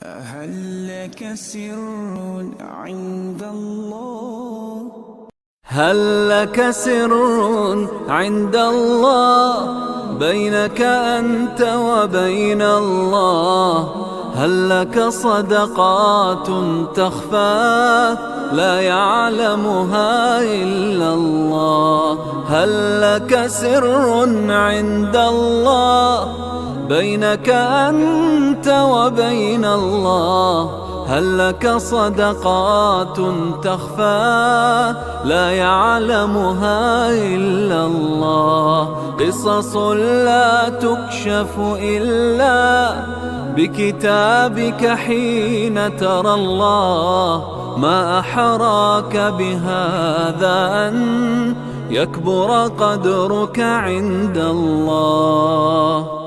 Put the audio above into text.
هل لك سر عند الله؟ هل لك سر عند الله بينك أنت وبين الله؟ هل لك صدقات تخفى لا يعلمها إلا الله؟ هل لك سر عند الله بينك أنت وبين الله؟ هل لك صدقات تخفى لا يعلمها إلا الله؟ قصص لا تكشف إلا بكتابك حين ترى الله. ما أحراك بهذا أن يكبر قدرك عند الله.